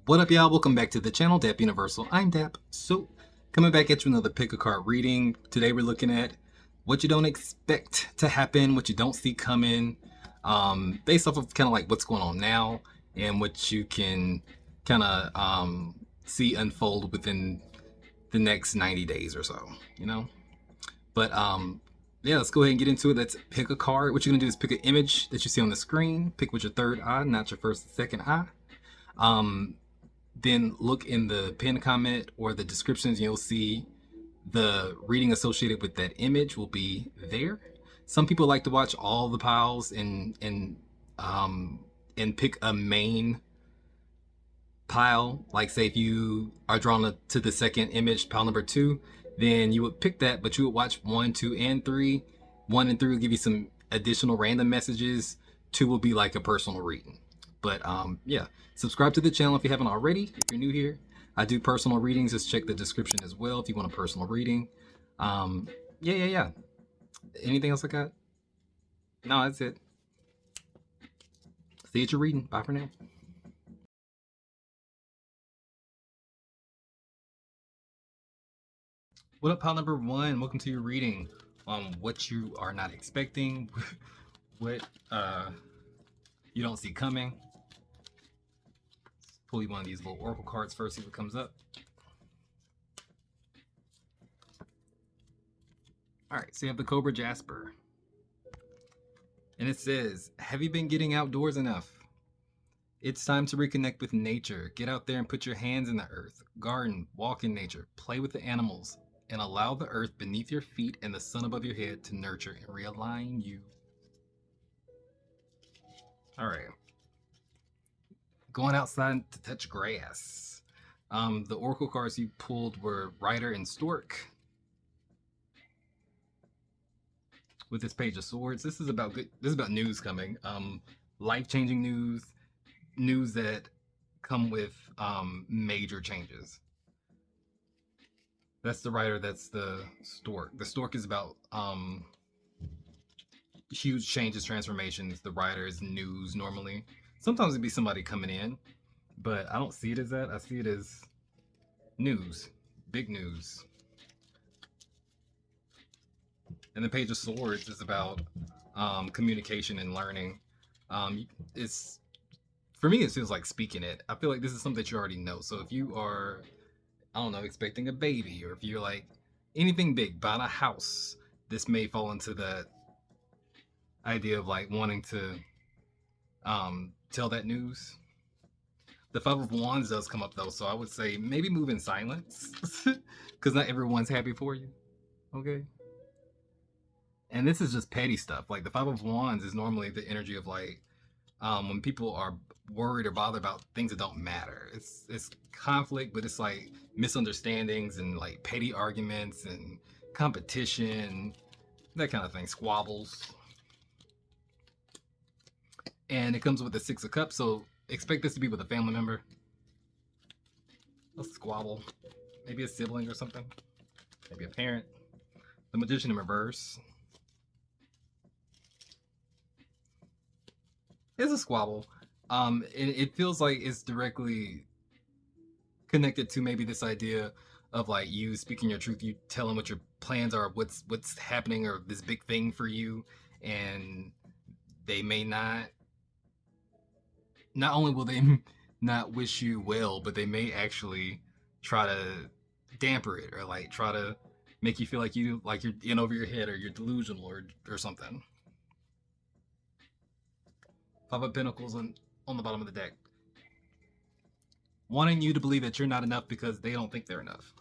What up, y'all? Welcome back to the channel, Dap Universal. I'm Dap. So, coming back at you another pick a card reading. Today we're looking at what you don't expect to happen, what you don't see coming, based off of kind of like what's going on now and what you can kind of see unfold within the next 90 days or so, you know? But yeah, let's go ahead and get into it. Let's pick a card. What you're gonna do is pick an image that you see on the screen. Pick with your third eye, not your first and second eye. Then look in the pinned comment or the descriptions, and you'll see the reading associated with that image will be there. Some people like to watch all the piles and pick a main pile. Like say if you are drawn to the second image, pile number 2, then you would pick that, but you would watch 1, 2, and 3. 1 and 3 will give you some additional random messages. 2 will be like a personal reading. But yeah, subscribe to the channel if you haven't already. If you're new here, I do personal readings. Just check the description as well if you want a personal reading. Yeah. Anything else I got? No, that's it. See you at your reading. Bye for now. What up, pile number 1? Welcome to your reading on what you are not expecting, what you don't see coming. Let's pull you one of these little oracle cards first, see what comes up. Alright, so you have the Cobra Jasper. And it says, have you been getting outdoors enough? It's time to reconnect with nature. Get out there and put your hands in the earth. Garden, walk in nature, play with the animals, and allow the earth beneath your feet and the sun above your head to nurture and realign you. Alright. Going outside to touch grass. The oracle cards you pulled were Rider and Stork. With this Page of Swords, this is about news coming. Life-changing news that come with major changes. That's the Rider, that's the Stork. The Stork is about huge changes, transformations. The Rider is news normally. Sometimes it'd be somebody coming in, but I don't see it as that. I see it as news, big news. And the Page of Swords is about communication and learning. It's, for me, it feels like speaking it. I feel like this is something that you already know. So if you are, I don't know, expecting a baby, or if you're like anything big, buying a house, this may fall into that idea of like wanting to tell that news. The Five of Wands does come up though, so I would say maybe move in silence because not everyone's happy for you. Okay. And this is just petty stuff. Like the Five of Wands is normally the energy of like when people are worried or bothered about things that don't matter. It's conflict, but it's like misunderstandings and like petty arguments and competition, that kind of thing, squabbles. And it comes with the Six of Cups, so expect this to be with a family member. A squabble, maybe a sibling or something, maybe a parent. The Magician in reverse. It's a squabble. It feels like it's directly connected to maybe this idea of like you speaking your truth, you telling what your plans are, what's happening, or this big thing for you, and they may not only will they not wish you well, but they may actually try to damper it or like try to make you feel like you're in over your head or you're delusional or something. Five of Pentacles on the bottom of the deck. Wanting you to believe that you're not enough because they don't think they're enough.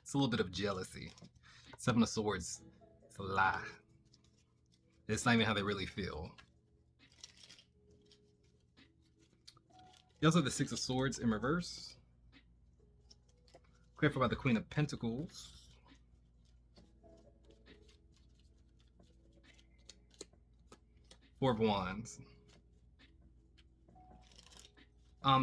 It's a little bit of jealousy. Seven of Swords. It's a lie. It's not even how they really feel. You also have the Six of Swords in reverse. Clarified by the Queen of Pentacles. Four of Wands.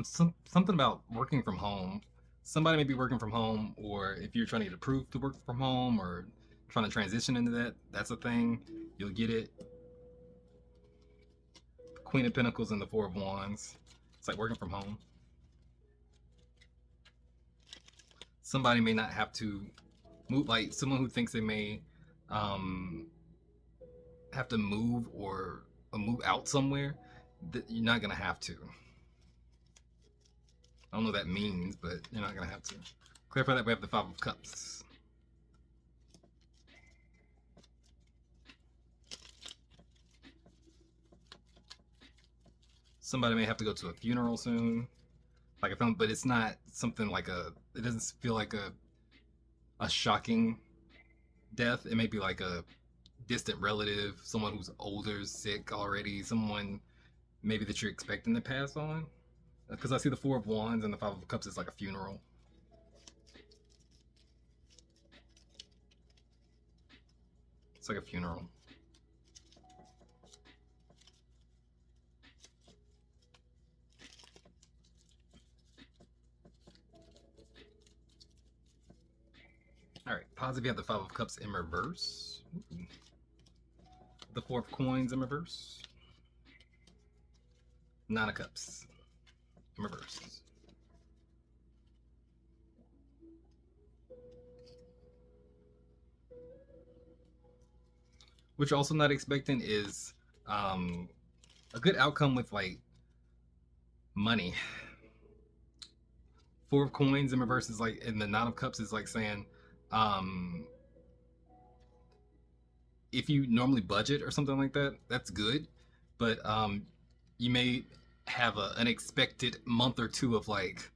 Something about working from home. Somebody may be working from home, or if you're trying to get approved to work from home or trying to transition into that, that's a thing. You'll get it. Queen of Pentacles and the Four of Wands. It's like working from home. Somebody may not have to move, like someone who thinks they may have to move or move out somewhere, you're not going to have to. I don't know what that means, but you're not going to have to. Clarify that we have the Five of Cups. Somebody may have to go to a funeral soon. Like but it's not something like it doesn't feel like a shocking death. It may be like a distant relative, someone who's older, sick already, someone maybe that you're expecting to pass on. Because I see the Four of Wands and the Five of Cups is like a funeral. It's like a funeral. All right, positive, you have the Five of Cups in reverse. Ooh. The Four of Coins in reverse. Nine of Cups in reverse. What you're also not expecting is a good outcome with like money. Four of Coins in reverse is like, and the Nine of Cups is like saying, if you normally budget or something like that, that's good. But you may have an unexpected month or two of like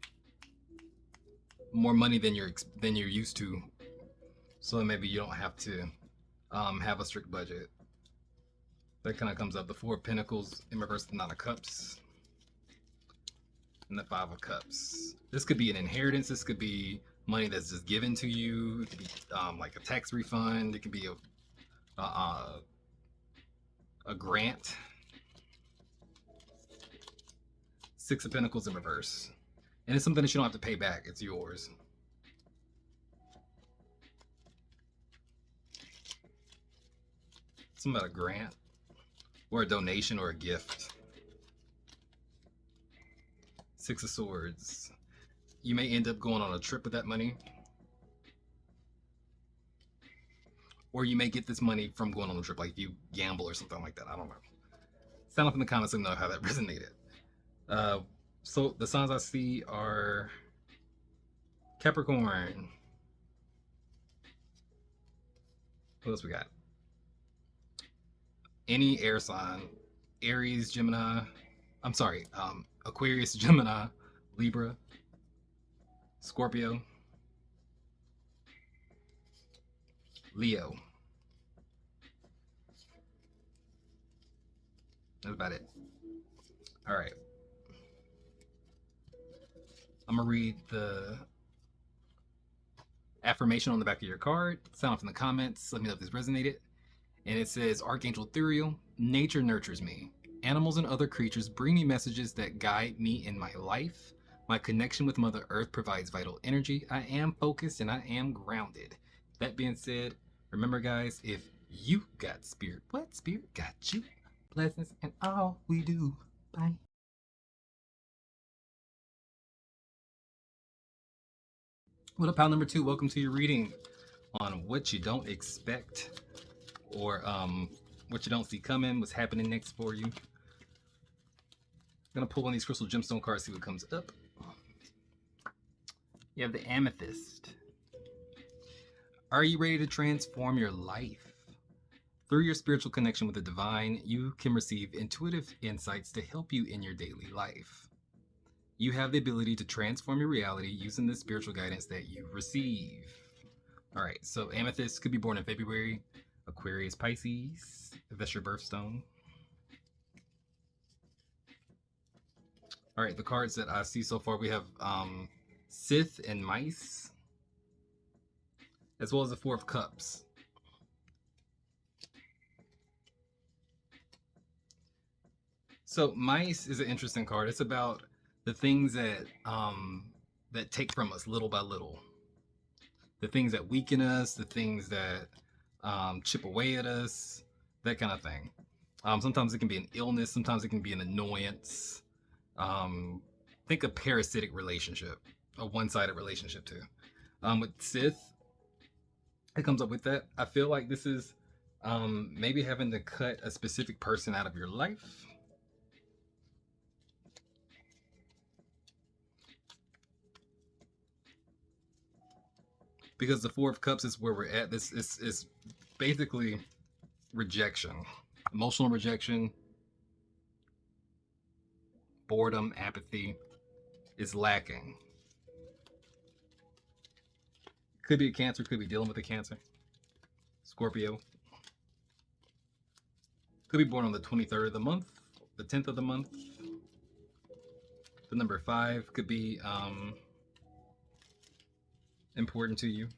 more money than you're used to. So maybe you don't have to have a strict budget. That kind of comes up. The Four of Pentacles in reverse, the Nine of Cups, and the Five of Cups. This could be an inheritance. This could be money that's just given to you. It could be like a tax refund. It could be a grant. Six of Pentacles in reverse. And it's something that you don't have to pay back. It's yours. Something about a grant or a donation or a gift. Six of Swords. You may end up going on a trip with that money. Or you may get this money from going on a trip, like if you gamble or something like that. I don't know. Sound off in the comments and know how that resonated. So the signs I see are Capricorn. What else we got? Any air sign. Aries, Gemini. I'm sorry. Aquarius, Gemini, Libra, Scorpio, Leo. That's about it. All right. I'm going to read the affirmation on the back of your card. Sound off in the comments. Let me know if this resonated. And it says, Archangel Thuriel, nature nurtures me. Animals and other creatures bring me messages that guide me in my life. My connection with Mother Earth provides vital energy. I am focused and I am grounded. That being said, remember guys, if you got spirit, what spirit got you? Blessings and all we do. Bye. What up, pal number 2? Welcome to your reading on what you don't expect, or what you don't see coming, what's happening next for you. I'm gonna pull one of these crystal gemstone cards, see what comes up. You have the Amethyst. Are you ready to transform your life? Through your spiritual connection with the divine, you can receive intuitive insights to help you in your daily life. You have the ability to transform your reality using the spiritual guidance that you receive. All right, so Amethyst could be born in February, Aquarius, Pisces, if that's your birthstone. All right, the cards that I see so far, we have Sith and Mice, as well as the Four of Cups. So Mice is an interesting card. It's about the things that that take from us little by little. The things that weaken us, the things that chip away at us, that kind of thing. Sometimes it can be an illness. Sometimes it can be an annoyance. Think a parasitic relationship, a one-sided relationship too. With Sith, it comes up with that. I feel like this is maybe having to cut a specific person out of your life. Because the Four of Cups is where we're at. This is basically rejection, emotional rejection, boredom, apathy is lacking. Could be a Cancer, could be dealing with a Cancer. Scorpio. Could be born on the 23rd of the month, the 10th of the month. The number 5 could be important to you.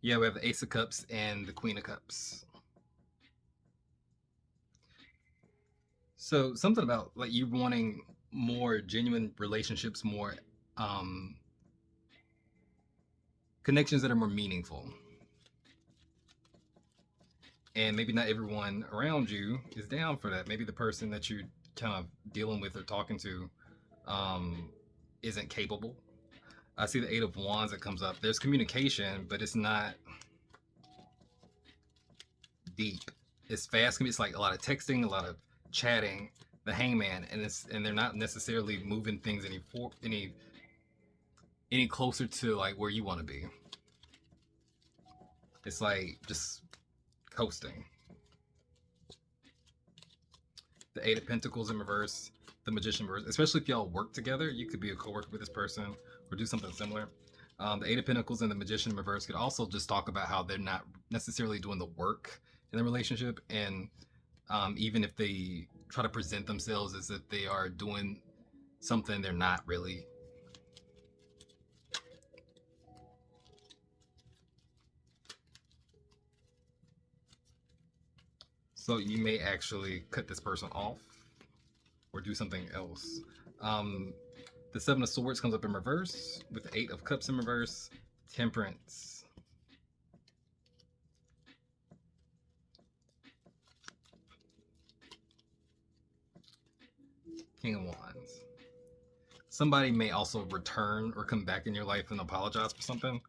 Yeah, we have the Ace of Cups and the Queen of Cups. So something about like you wanting more genuine relationships, more connections that are more meaningful. And maybe not everyone around you is down for that. Maybe the person that you're kind of dealing with or talking to isn't capable. I see the Eight of Wands that comes up. There's communication, but it's not deep. It's fast. It's like a lot of texting, a lot of chatting. The Hangman, and they're not necessarily moving things any closer to like where you want to be. It's like just coasting. The Eight of Pentacles in reverse, the Magician in reverse. Especially if y'all work together, you could be a coworker with this person or do something similar. The Eight of Pentacles and the Magician in reverse could also just talk about how they're not necessarily doing the work in the relationship, and even if they try to present themselves as if they are doing something, they're not really. So you may actually cut this person off or do something else. The Seven of Swords comes up in reverse with the Eight of Cups in reverse, Temperance. King of Wands. Somebody may also return or come back in your life and apologize for something.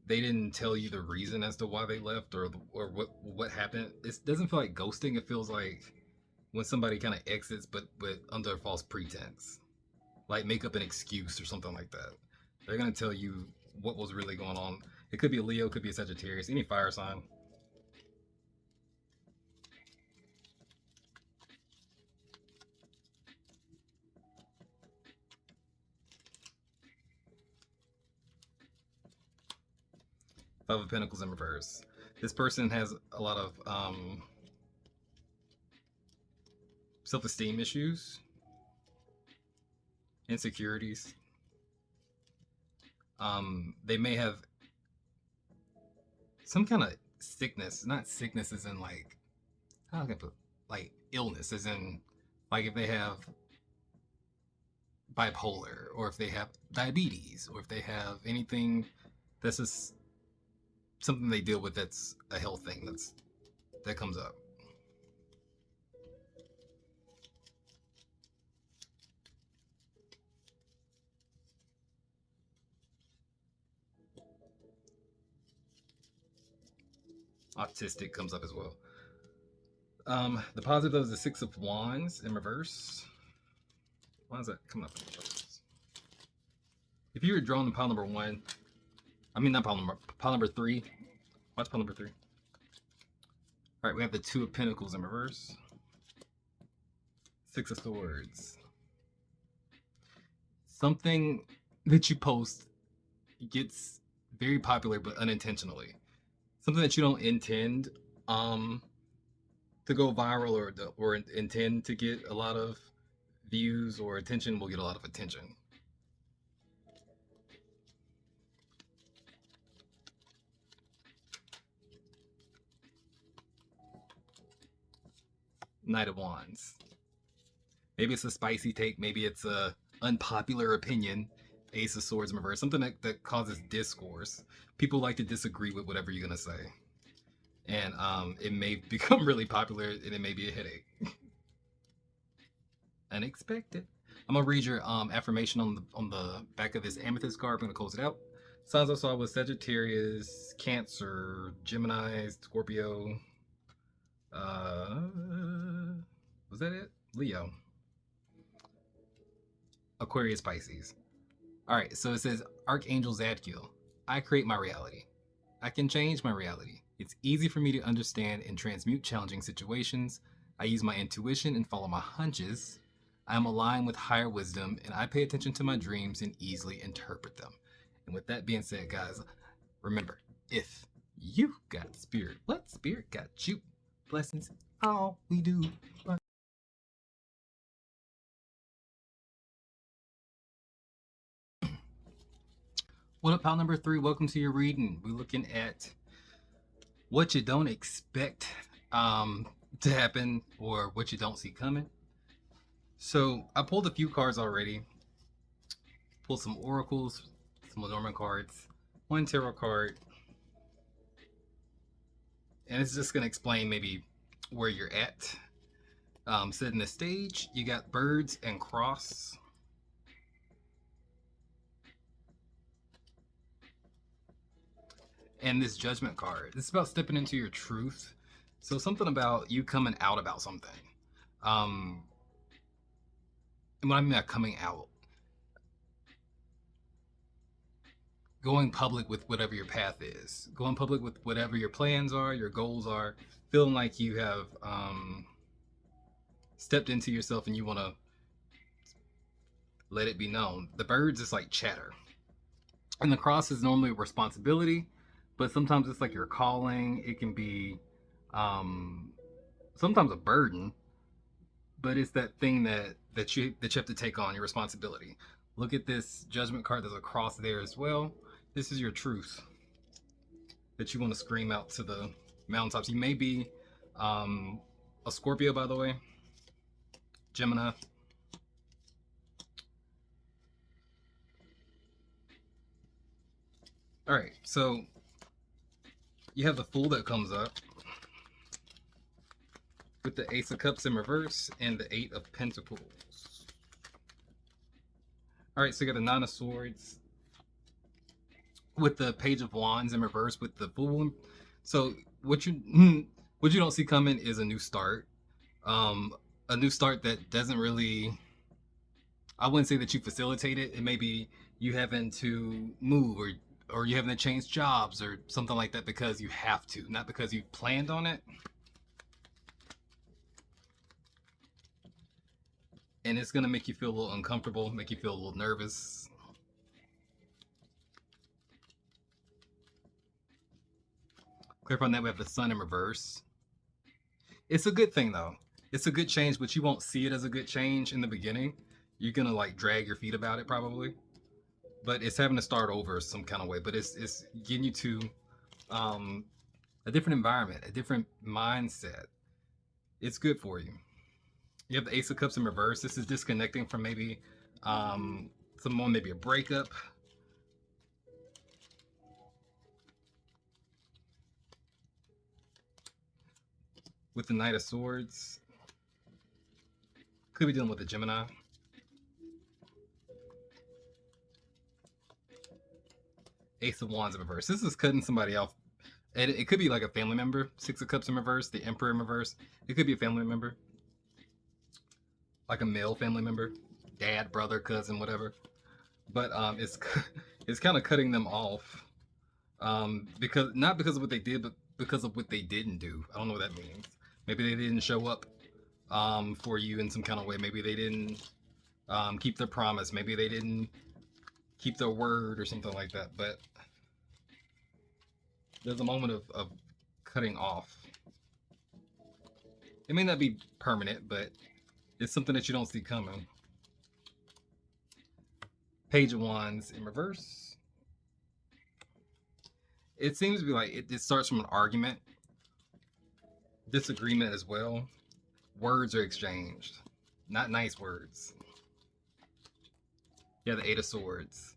They didn't tell you the reason as to why they left or what happened. It doesn't feel like ghosting. It feels like when somebody kind of exits, but under a false pretense, like make up an excuse or something like that. They're gonna tell you what was really going on. It could be a Leo, could be a Sagittarius, any fire sign. Five of Pentacles in reverse. This person has a lot of self-esteem issues, insecurities. They may have some kind of sickness. Not sickness as in like, how can I put, like illness as in like if they have bipolar or if they have diabetes or if they have anything that's just something they deal with that's a health thing that comes up. Autistic comes up as well. The positive is the Six of Wands in reverse. Why is that coming up in reverse? If you were drawn in pile number 1, I mean not pile number 3. Watch pile number 3. All right, we have the Two of Pentacles in reverse. Six of Swords. Something that you post gets very popular, but unintentionally. Something that you don't intend to go viral or intend to get a lot of views or attention will get a lot of attention. Knight of Wands. Maybe it's a spicy take. Maybe it's a unpopular opinion. Ace of Swords in reverse, something that causes discourse. People like to disagree with whatever you're gonna say, and it may become really popular, and it may be a headache. Unexpected. I'm gonna read your affirmation on the back of this amethyst card. I'm gonna close it out. Signs I saw was Sagittarius, Cancer, Gemini, Scorpio. Was that it? Leo, Aquarius, Pisces. All right, so it says Archangel Zadkiel. I create my reality. I can change my reality. It's easy for me to understand and transmute challenging situations. I use my intuition and follow my hunches. I am aligned with higher wisdom, and I pay attention to my dreams and easily interpret them. And with that being said, guys, remember, if you got spirit, what spirit got you? Blessings, all we do. What up, pal number 3? Welcome to your reading. We're looking at what you don't expect to happen or what you don't see coming. So I pulled a few cards already. Pulled some oracles, some Lenormand cards, one tarot card, and it's just gonna explain maybe where you're at. Setting the stage, you got birds and cross. And this judgment card. It's about stepping into your truth. So something about you coming out about something. And what I mean by coming out, going public with whatever your path is, going public with whatever your plans are, your goals are, feeling like you have stepped into yourself and you want to let it be known. The birds is like chatter. And the cross is normally a responsibility, but sometimes it's like your calling. It can be sometimes a burden, but it's that thing that you have to take on, your responsibility. Look at this judgment card. There's a cross there as well. This is your truth that you want to scream out to the mountaintops. You may be a Scorpio, by the way, Gemini. All right, so you have the Fool that comes up with the Ace of Cups in reverse and the Eight of Pentacles. All right, so you got the Nine of Swords with the Page of Wands in reverse with the Fool. So what you don't see coming is a new start. A new start that doesn't really, I wouldn't say that you facilitate it. It may be you having to move or you having to change jobs or something like that because you have to, not because you planned on it. And it's gonna make you feel a little uncomfortable, make you feel a little nervous. Clarifying that, we have the Sun in reverse. It's a good thing though. It's a good change, but you won't see it as a good change in the beginning. You're gonna like drag your feet about it probably. But it's having to start over some kind of way. But it's getting you to a different environment, a different mindset. It's good for you. You have the Ace of Cups in reverse. This is disconnecting from maybe someone, maybe a breakup. With the Knight of Swords. Could be dealing with a Gemini. Ace of Wands in reverse. This is cutting somebody off. It could be like a family member. Six of Cups in reverse. The Emperor in reverse. It could be a family member. Like a male family member. Dad, brother, cousin, whatever. But it's kind of cutting them off. Because not because of what they did, but because of what they didn't do. I don't know what that means. Maybe they didn't show up for you in some kind of way. Maybe they didn't keep their promise. Maybe they didn't keep their word or something like that. But there's a moment of cutting off. It may not be permanent, but it's something that you don't see coming. Page of Wands in reverse. It seems to be like it starts from an argument, disagreement as well. Words are exchanged, not nice words. Yeah, the Eight of Swords,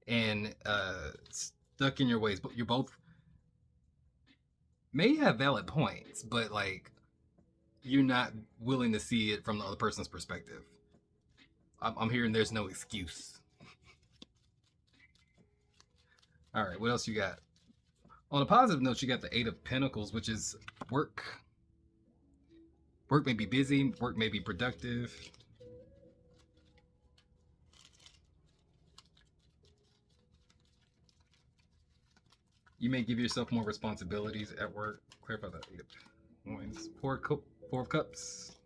and stuck in your ways. But you both may have valid points, but like you're not willing to see it from the other person's perspective. I'm hearing there's no excuse. All right, what else you got? On a positive note, you got the Eight of Pentacles, which is work. Work may be busy, work may be productive. You may give yourself more responsibilities at work. Clarify that. Eight of Wands. Four of Cups.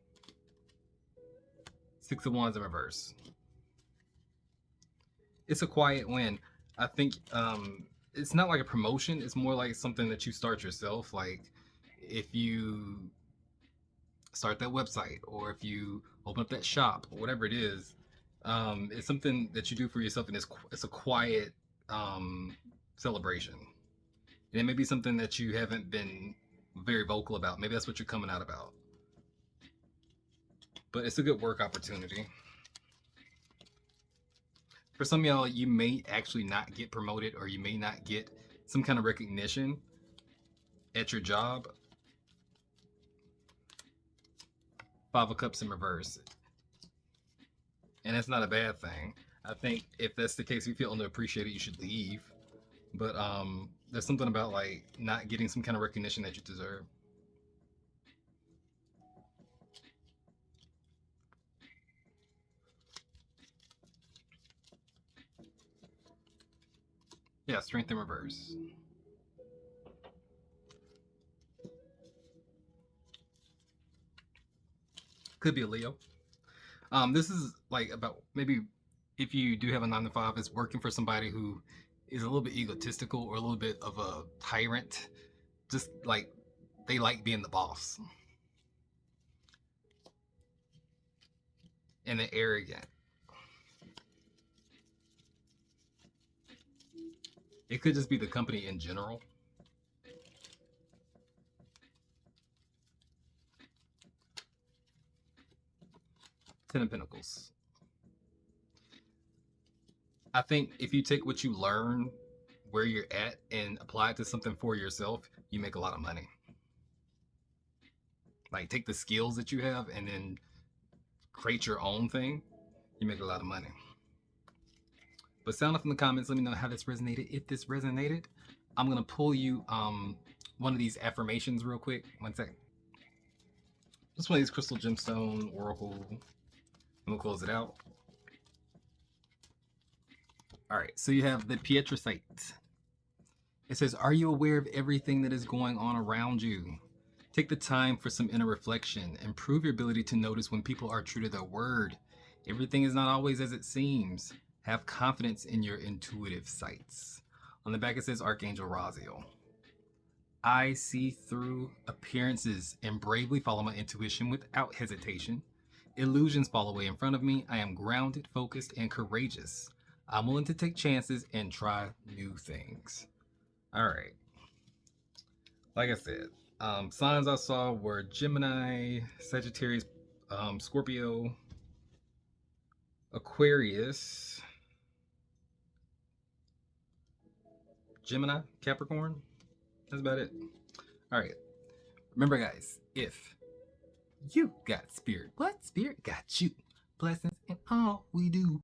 Six of Wands in reverse. It's a quiet win. I think it's not like a promotion. It's more like something that you start yourself. Like if you start that website or if you open up that shop or whatever it is, it's something that you do for yourself, and it's a quiet celebration. And it may be something that you haven't been very vocal about. Maybe that's what you're coming out about. But it's a good work opportunity. For some of y'all, you may actually not get promoted, or you may not get some kind of recognition at your job. Five of Cups in reverse. And that's not a bad thing. I think if that's the case, if you feel underappreciated, you should leave. But there's something about like not getting some kind of recognition that you deserve. Yeah, Strength in reverse. Could be a Leo. This is like about maybe if you do have a 9 to 5, it's working for somebody who is a little bit egotistical or a little bit of a tyrant. Just like they like being the boss, and they're arrogant. It could just be the company in general. Ten of Pentacles. I think if you take what you learn where you're at and apply it to something for yourself, you make a lot of money. Like take the skills that you have and then create your own thing, you make a lot of money. But sound off in the comments. Let me know how this resonated. If this resonated, I'm gonna pull you one of these affirmations real quick. One second. Just one of these crystal gemstone oracle. And we'll close it out. All right. So you have the Pietrosite. It says, "Are you aware of everything that is going on around you? Take the time for some inner reflection. Improve your ability to notice when people are true to their word. Everything is not always as it seems. Have confidence in your intuitive sights." On the back it says Archangel Raziel. "I see through appearances and bravely follow my intuition without hesitation. Illusions fall away in front of me. I am grounded, focused, and courageous. I'm willing to take chances and try new things." All right. Like I said, signs I saw were Gemini, Sagittarius, Scorpio, Aquarius, Gemini, Capricorn. That's about it. All right. Remember, guys, if you got spirit, what spirit got you? Blessings in all we do.